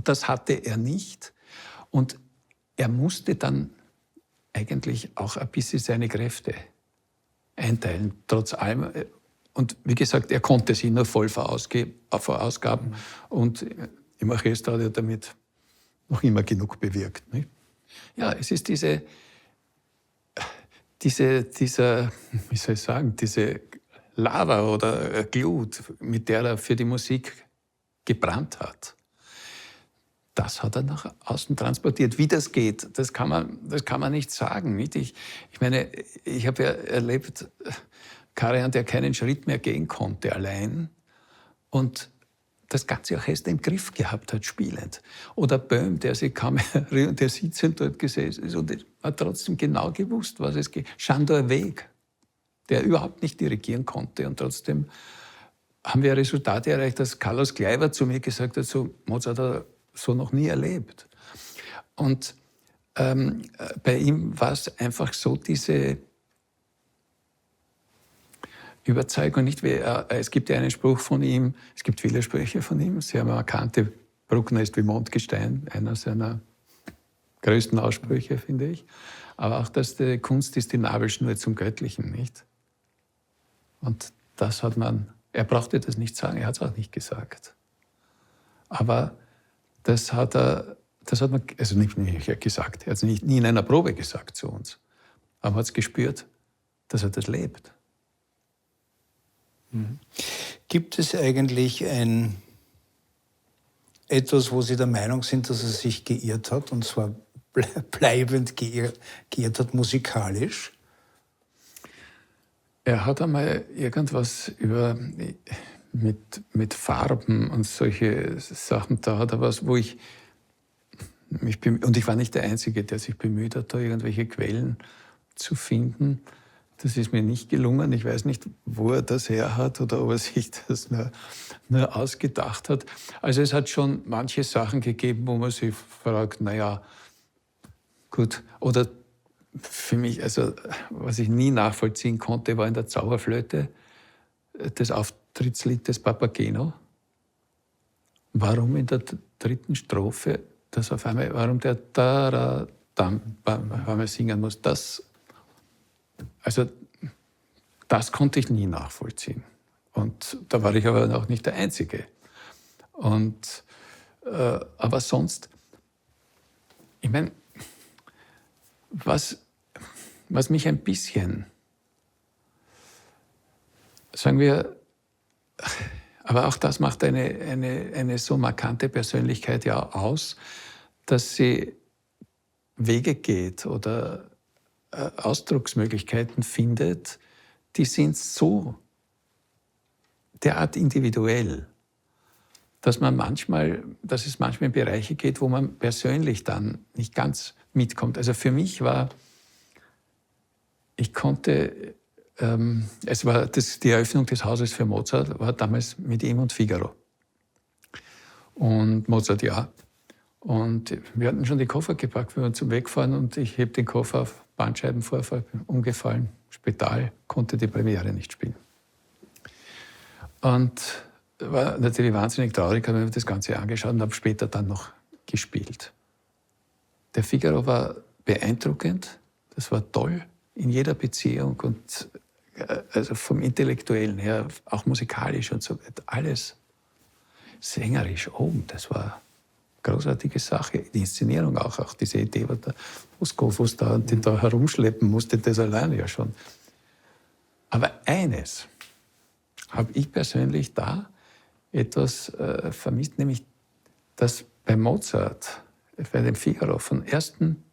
Das hatte er nicht. Und er musste dann eigentlich auch ein bisschen seine Kräfte einteilen, trotz allem. Und wie gesagt, er konnte sich nur voll verausgaben. Und im Orchester hat er damit noch immer genug bewirkt. Nicht? Ja, es ist diese, wie soll ich sagen, diese Lava oder Glut, mit der er für die Musik gebrannt hat. Das hat er nach außen transportiert. Wie das geht, das kann man nicht sagen. Nicht? Ich meine, ich habe ja erlebt, Karajan, der keinen Schritt mehr gehen konnte allein und das ganze Orchester im Griff gehabt hat, spielend. Oder Böhm, der sich kaum erinnert, der sitzend dort gesessen ist und hat trotzdem genau gewusst, was es geht. Sándor Weg, der überhaupt nicht dirigieren konnte. Und trotzdem haben wir Resultate erreicht, dass Carlos Kleiber zu mir gesagt hat, so Mozart hat er so noch nie erlebt. Und bei ihm war es einfach so, diese Überzeugung, nicht? Es gibt ja einen Spruch von ihm, es gibt viele Sprüche von ihm, sehr markante, Bruckner ist wie Mondgestein, einer seiner größten Aussprüche, finde ich. Aber auch, dass die Kunst ist die Nabelschnur zum Göttlichen, nicht? Und das er brauchte das nicht sagen, er hat es auch nicht gesagt. Aber das hat man, also nicht gesagt, er hat es nie in einer Probe gesagt zu uns. Aber man hat es gespürt, dass er das lebt. Gibt es eigentlich etwas, wo Sie der Meinung sind, dass er sich geirrt hat, und zwar bleibend geirrt hat, musikalisch? Er hat einmal irgendwas mit Farben und solche Sachen, da hat er was, wo ich war nicht der Einzige, der sich bemüht hat, da irgendwelche Quellen zu finden. Das ist mir nicht gelungen. Ich weiß nicht, wo er das her hat oder ob er sich das nur ausgedacht hat. Also es hat schon manche Sachen gegeben, wo man sich fragt, naja, gut. Oder für mich, also was ich nie nachvollziehen konnte, war in der Zauberflöte das Auftrittslied des Papageno. Warum in der dritten Strophe das auf einmal, warum der da-ra-dam auf einmal singen muss, das konnte ich nie nachvollziehen. Und da war ich aber auch nicht der Einzige. Und, aber sonst, ich meine, was mich ein bisschen, sagen wir, aber auch das macht eine so markante Persönlichkeit ja aus, dass sie Wege geht oder Ausdrucksmöglichkeiten findet, die sind so derart individuell, dass es manchmal in Bereiche geht, wo man persönlich dann nicht ganz mitkommt. Also für mich war, ich konnte, es war die Eröffnung des Hauses für Mozart, war damals mit ihm und Figaro. Und Mozart, ja. Und wir hatten schon die Koffer gepackt, wir waren zum Wegfahren und ich heb den Koffer auf, Bandscheibenvorfall, umgefallen, Spital, konnte die Premiere nicht spielen. Und war natürlich wahnsinnig traurig, habe mir das Ganze angeschaut und habe später dann noch gespielt. Der Figaro war beeindruckend, das war toll in jeder Beziehung und also vom Intellektuellen her, auch musikalisch und so weiter, alles sängerisch oben, das war eine großartige Sache. Die Inszenierung auch diese Idee, was der Moskowus da herumschleppen musste, das alleine ja schon. Aber eines habe ich persönlich da etwas vermisst, nämlich, dass bei Mozart, bei dem Figaro von ersten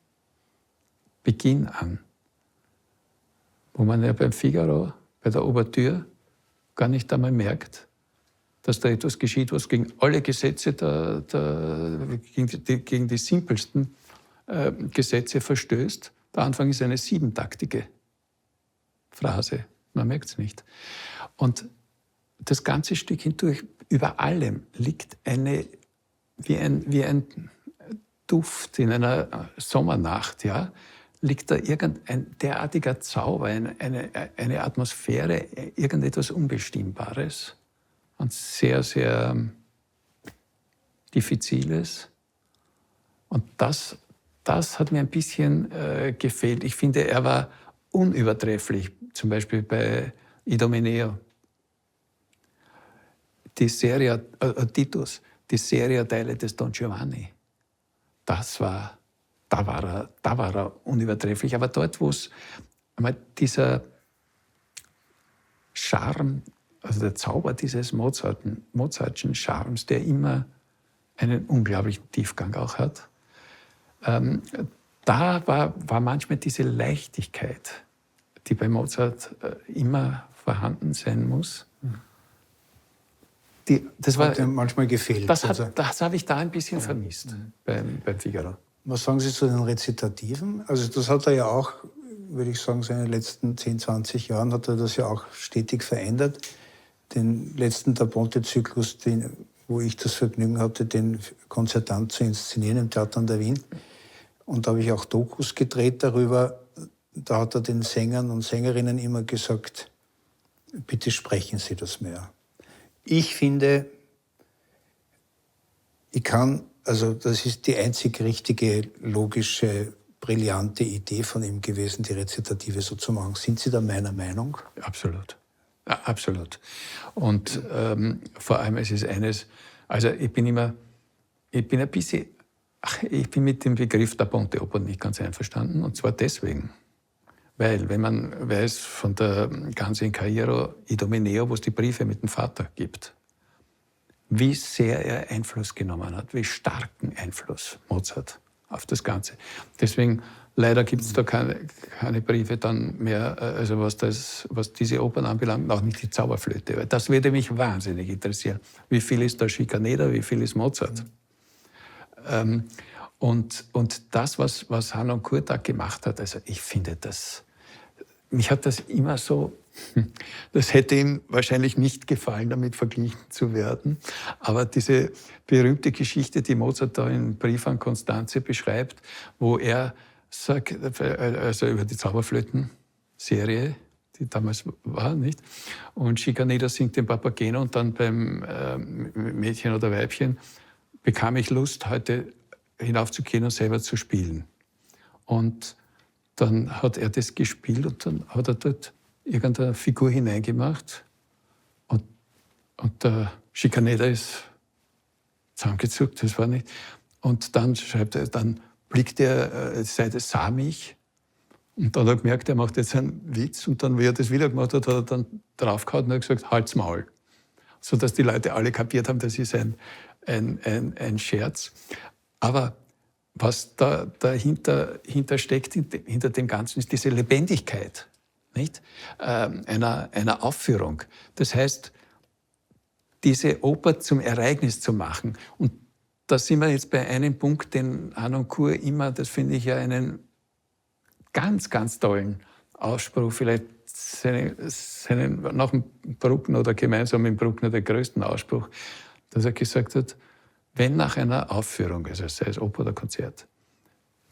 Beginn an, wo man ja beim Figaro, bei der Ouvertüre, gar nicht einmal merkt, dass da etwas geschieht, was gegen alle Gesetze, gegen die simpelsten Gesetze verstößt. Der Anfang ist eine siebentaktige Phrase, man merkt es nicht. Und das ganze Stück hindurch, über allem liegt wie ein Duft in einer Sommernacht, ja, liegt da irgendein derartiger Zauber, eine Atmosphäre, irgendetwas Unbestimmbares und sehr, sehr Diffiziles. Und das hat mir ein bisschen gefehlt. Ich finde, er war unübertrefflich, zum Beispiel bei Idomeneo. Die Serie, Titus, die Serieteile des Don Giovanni, da war er unübertrefflich. Aber dort, wo es einmal dieser Charme, also der Zauber dieses Mozartschen Charmes, der immer einen unglaublichen Tiefgang auch hat, da war manchmal diese Leichtigkeit, die bei Mozart immer vorhanden sein muss. Das hat manchmal gefehlt. Das habe ich da ein bisschen vermisst beim Figaro. Was sagen Sie zu den Rezitativen? Also das hat er ja auch, würde ich sagen, so in den letzten 10, 20 Jahren hat er das ja auch stetig verändert. Den letzten Da Ponte-Zyklus, wo ich das Vergnügen hatte, den Konzertant zu inszenieren im Theater an der Wien. Und da habe ich auch Dokus gedreht darüber. Da hat er den Sängern und Sängerinnen immer gesagt, bitte sprechen Sie das mehr. Ich finde, das ist die einzig richtige, logische, brillante Idee von ihm gewesen, die Rezitative so zu machen. Sind Sie da meiner Meinung? Absolut. Ja, absolut. Und vor allem, es ist eines, also ich bin mit dem Begriff Da Ponte Oper nicht ganz einverstanden, und zwar deswegen. Weil, wenn man weiß von der ganzen Cairo Idomeneo, wo es die Briefe mit dem Vater gibt, wie sehr er Einfluss genommen hat, wie starken Einfluss Mozart auf das Ganze. Deswegen, leider gibt es da keine Briefe dann mehr, also was diese Opern anbelangt, auch nicht die Zauberflöte. Das würde mich wahnsinnig interessieren. Wie viel ist da Schikaneder, wie viel ist Mozart? Und das, was Hanno Kurtak gemacht hat, also ich finde das, mich hat das immer so, das hätte ihm wahrscheinlich nicht gefallen, damit verglichen zu werden. Aber diese berühmte Geschichte, die Mozart da im Brief an Constanze beschreibt, wo er sagt, also über die Zauberflöten-Serie, die damals war, nicht? Und Schikaneder singt den Papageno und dann beim Mädchen oder Weibchen bekam ich Lust, heute hinaufzugehen und selber zu spielen. Und dann hat er das gespielt und dann hat er dort irgendeine Figur hineingemacht und der Schikaneder ist zusammengezuckt, das war nicht. Und dann schreibt er, dann blickt er, sah mich. Und dann hat er gemerkt, er macht jetzt einen Witz. Und dann, wie er das wieder gemacht hat, hat er dann draufgehauen und hat gesagt, halt's Maul. Sodass die Leute alle kapiert haben, das ist ein Scherz. Aber was dahinter steckt, hinter dem Ganzen, ist diese Lebendigkeit, nicht? Einer Aufführung. Das heißt, diese Oper zum Ereignis zu machen. Und da sind wir jetzt bei einem Punkt, den Harnoncourt immer, das finde ich ja einen ganz, ganz tollen Ausspruch, vielleicht seinen nach dem Bruckner oder gemeinsam mit Bruckner der größten Ausspruch, dass er gesagt hat, wenn nach einer Aufführung, also sei es Oper oder Konzert,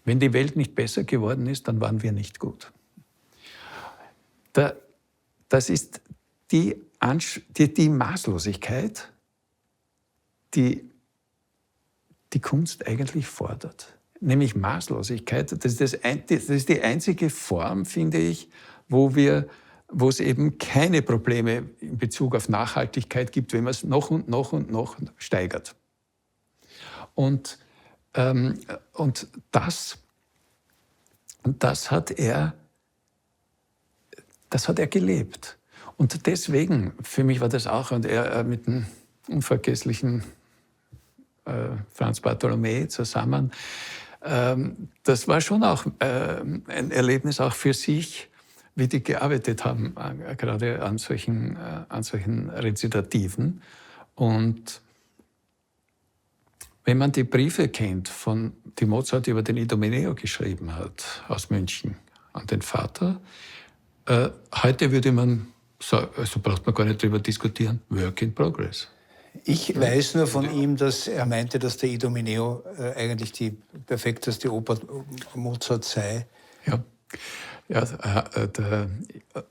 wenn die Welt nicht besser geworden ist, dann waren wir nicht gut. Das ist die Maßlosigkeit, die Kunst eigentlich fordert. Nämlich Maßlosigkeit. Das ist die einzige Form, finde ich, wo es eben keine Probleme in Bezug auf Nachhaltigkeit gibt, wenn man es noch und noch und noch steigert. Und das hat er gelebt. Und deswegen, für mich war das auch, und er mit dem unvergesslichen Franz Bartholomä zusammen, das war schon auch ein Erlebnis auch für sich, wie die gearbeitet haben, gerade an solchen Rezitativen. Und wenn man die Briefe kennt, die Mozart über den Idomeneo geschrieben hat, aus München, an den Vater, heute würde man sagen, also braucht man gar nicht darüber diskutieren, Work in Progress. Ich weiß nur von ihm, dass er meinte, dass der Idomeneo eigentlich die perfekteste Oper Mozart sei. Ja, der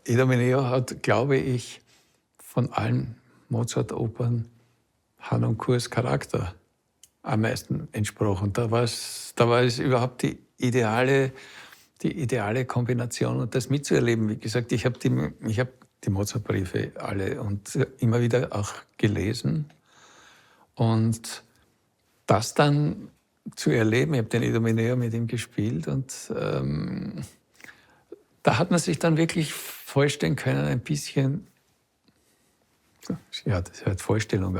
Idomeneo hat, glaube ich, von allen Mozart-Opern Harnoncourts Charakter am meisten entsprochen. Da war es überhaupt die ideale Kombination und das mitzuerleben. Wie gesagt, ich habe die Mozart-Briefe alle und immer wieder auch gelesen. Und das dann zu erleben, ich habe den Idomeneo mit ihm gespielt und da hat man sich dann wirklich vorstellen können, ein bisschen, ja, das ist halt Vorstellung,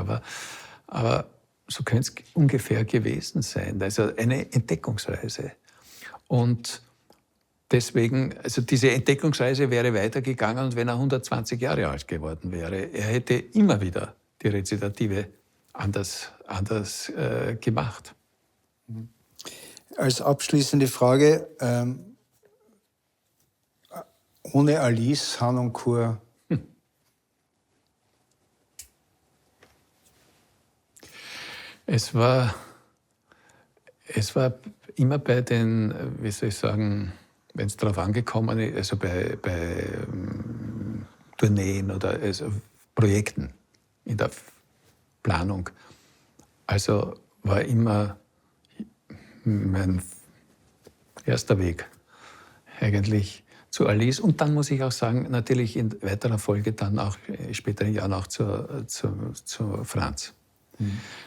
aber so könnte es ungefähr gewesen sein. Also eine Entdeckungsreise. Und deswegen, also diese Entdeckungsreise wäre weitergegangen, wenn er 120 Jahre alt geworden wäre. Er hätte immer wieder die Rezitative anders gemacht. Als abschließende Frage, ohne Alice Harnoncourt? Es war immer bei den, wie soll ich sagen, wenn es darauf angekommen ist, also bei Tourneen oder also Projekten in der Planung, also war immer mein erster Weg eigentlich zu Alice. Und dann muss ich auch sagen, natürlich in weiterer Folge dann auch in späteren Jahren auch zu Franz,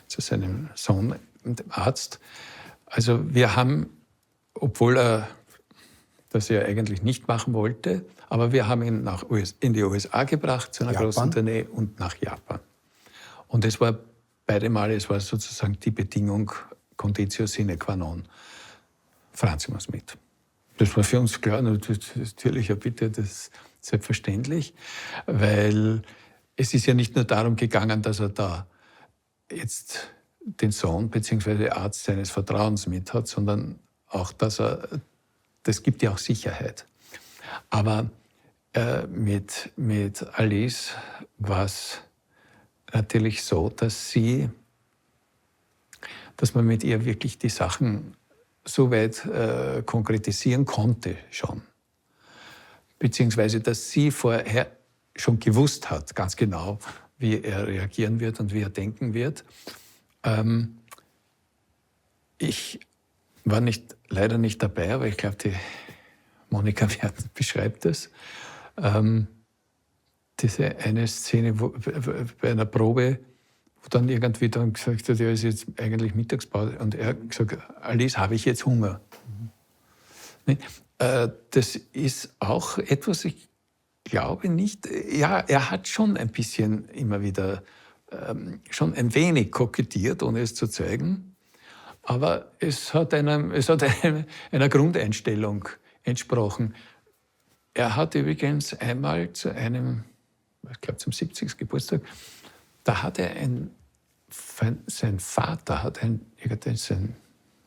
zu seinem Sohn und dem Arzt. Also wir haben, obwohl er das ja eigentlich nicht machen wollte, aber wir haben ihn in die USA gebracht zu einer großen Tournee und nach Japan. Und es war beide Male, es war sozusagen die Bedingung, Conditio sine qua non. Franz muss mit. Das war für uns klar, natürlich, ja bitte, das ist selbstverständlich, weil es ist ja nicht nur darum gegangen, dass er da jetzt den Sohn bzw. Arzt seines Vertrauens mit hat, sondern auch, das gibt ja auch Sicherheit. Aber mit Alice war es natürlich so, dass man mit ihr wirklich die Sachen so weit konkretisieren konnte schon. Beziehungsweise, dass sie vorher schon gewusst hat, ganz genau, wie er reagieren wird und wie er denken wird. Ich war leider nicht dabei, aber ich glaube, die Monika beschreibt das. Diese eine Szene bei einer Probe, wo dann irgendwie dann gesagt hat, ja, ist jetzt eigentlich Mittagspause. Und er hat gesagt, Alice, habe ich jetzt Hunger? Das ist auch etwas, ich glaube nicht, ja, er hat schon ein bisschen immer wieder, schon ein wenig kokettiert, ohne es zu zeigen. Aber es hat einer Grundeinstellung entsprochen. Er hat übrigens einmal zu einem, ich glaube zum 70. Geburtstag, da hat er sein Vater hat ein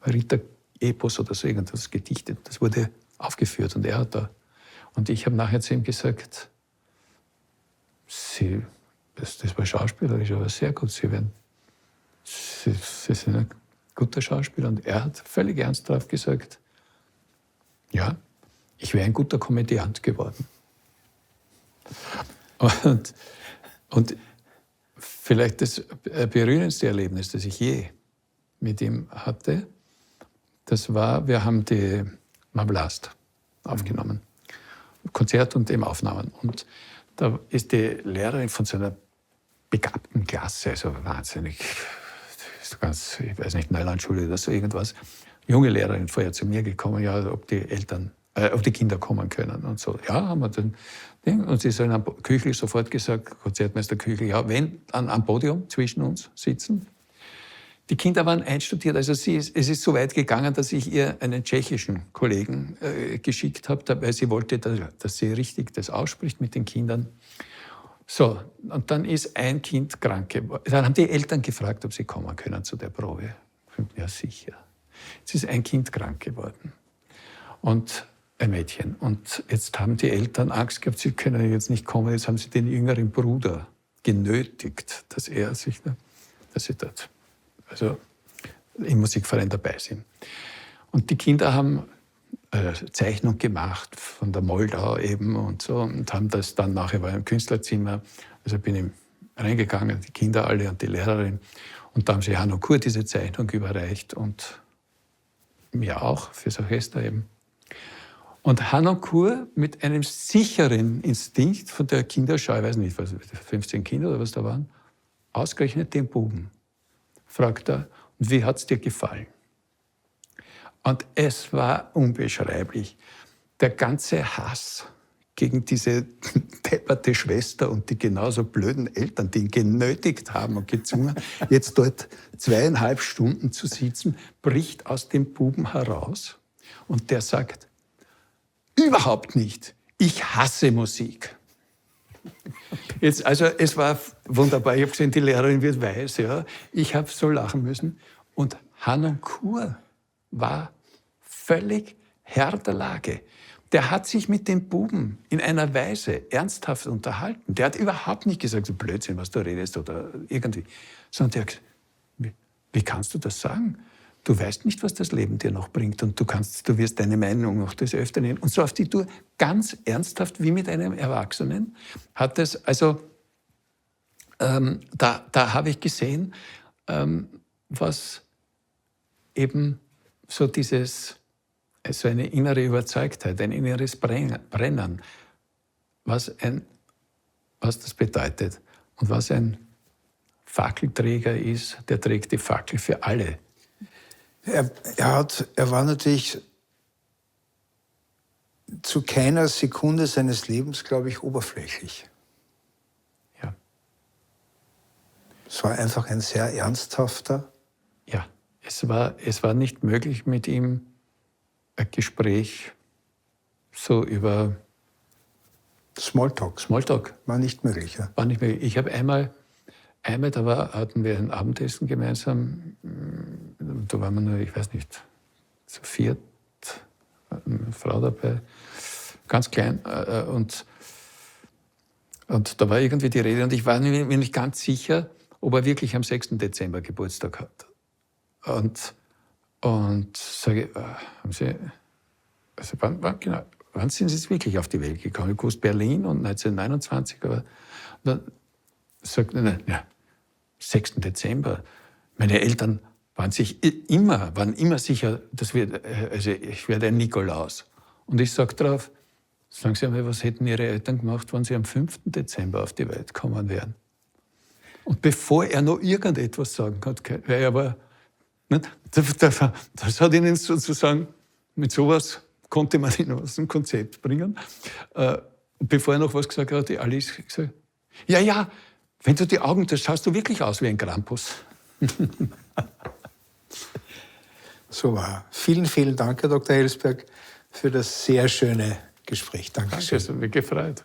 Ritter-Epos oder so irgendwas gedichtet. Das wurde aufgeführt und er hat da. Und ich habe nachher zu ihm gesagt, das war schauspielerisch, aber sehr gut. Sie sind ein guter Schauspieler. Und er hat völlig ernsthaft gesagt, ja, ich wäre ein guter Komödiant geworden. Und vielleicht das berührendste Erlebnis, das ich je mit ihm hatte, das war, wir haben die Marmelade aufgenommen. Konzert und eben Aufnahmen. Und da ist die Lehrerin von so einer begabten Klasse, also wahnsinnig, so ganz, ich weiß nicht, Neulandschule oder so irgendwas, junge Lehrerin vorher zu mir gekommen, ja, ob die Kinder kommen können und so. Ja, haben wir dann Ding. Und sie ist dann am Küchel sofort gesagt, Konzertmeister Küchel, ja, wenn dann am Podium zwischen uns sitzen. Die Kinder waren einstudiert, also es ist so weit gegangen, dass ich ihr einen tschechischen Kollegen geschickt habe, weil sie wollte, dass sie richtig das ausspricht mit den Kindern. So, und dann ist ein Kind krank geworden. Dann haben die Eltern gefragt, ob sie kommen können zu der Probe. Ja, sicher. Jetzt ist ein Kind krank geworden und ein Mädchen. Und jetzt haben die Eltern Angst gehabt, sie können jetzt nicht kommen. Jetzt haben sie den jüngeren Bruder genötigt, dass sie dort im Musikverein dabei sind. Und die Kinder haben Zeichnung gemacht von der Moldau eben und so und haben das dann nachher war im Künstlerzimmer. Also bin ich reingegangen, die Kinder alle und die Lehrerin. Und da haben sie Hanno Kur diese Zeichnung überreicht und mir auch fürs Orchester eben. Und Hanno Kur mit einem sicheren Instinkt von der Kinderschau, ich weiß nicht, 15 Kinder oder was da waren, ausgerechnet den Buben, fragt er, und wie hat's dir gefallen? Und es war unbeschreiblich. Der ganze Hass gegen diese depperte Schwester und die genauso blöden Eltern, die ihn genötigt haben und gezwungen, jetzt dort 2,5 Stunden zu sitzen, bricht aus dem Buben heraus. Und der sagt, überhaupt nicht, ich hasse Musik. Jetzt, also es war wunderbar, ich habe gesehen, die Lehrerin wird weiß, ja. Ich habe so lachen müssen. Und Hanno Kur war völlig Herr der Lage. Der hat sich mit dem Buben in einer Weise ernsthaft unterhalten. Der hat überhaupt nicht gesagt, so Blödsinn, was du redest oder irgendwie. Sondern der hat gesagt, wie kannst du das sagen? Du weißt nicht, was das Leben dir noch bringt und du wirst deine Meinung noch des Öfteren. Und so auf die Tour ganz ernsthaft, wie mit einem Erwachsenen, hat es, also da habe ich gesehen, was eben so eine innere Überzeugtheit, ein inneres Brennen, was das bedeutet und was ein Fackelträger ist, der trägt die Fackel für alle. Er war natürlich zu keiner Sekunde seines Lebens, glaube ich, oberflächlich. Ja. Es war einfach ein sehr ernsthafter. Ja, es war nicht möglich, mit ihm ein Gespräch so über Smalltalk. War nicht möglich, ja. War nicht möglich. Ich habe einmal hatten wir ein Abendessen gemeinsam. Da waren wir nur, ich weiß nicht, zu viert, eine Frau dabei, ganz klein. Und da war irgendwie die Rede und ich war mir nicht ganz sicher, ob er wirklich am 6. Dezember Geburtstag hat. Und sage, haben Sie, also wann sind Sie jetzt wirklich auf die Welt gekommen? Ich wusste Berlin und 1929, aber dann sagt er, ja, 6. Dezember. Meine Eltern waren immer sicher, ich werde ein Nikolaus. Und ich sage drauf, sagen Sie einmal, was hätten Ihre Eltern gemacht, wenn Sie am 5. Dezember auf die Welt gekommen wären? Und bevor er noch irgendetwas sagen hat, weil er war, nicht, das hat ihn sozusagen, mit sowas konnte man ihn aus dem Konzept bringen. Und bevor er noch was gesagt hat, hat die Alice gesagt, ja, wenn du die Augen, das schaust du wirklich aus wie ein Krampus. So war. Vielen, vielen Dank, Herr Dr. Ellsberg, für das sehr schöne Gespräch. Dankeschön. Danke, es hat mich gefreut.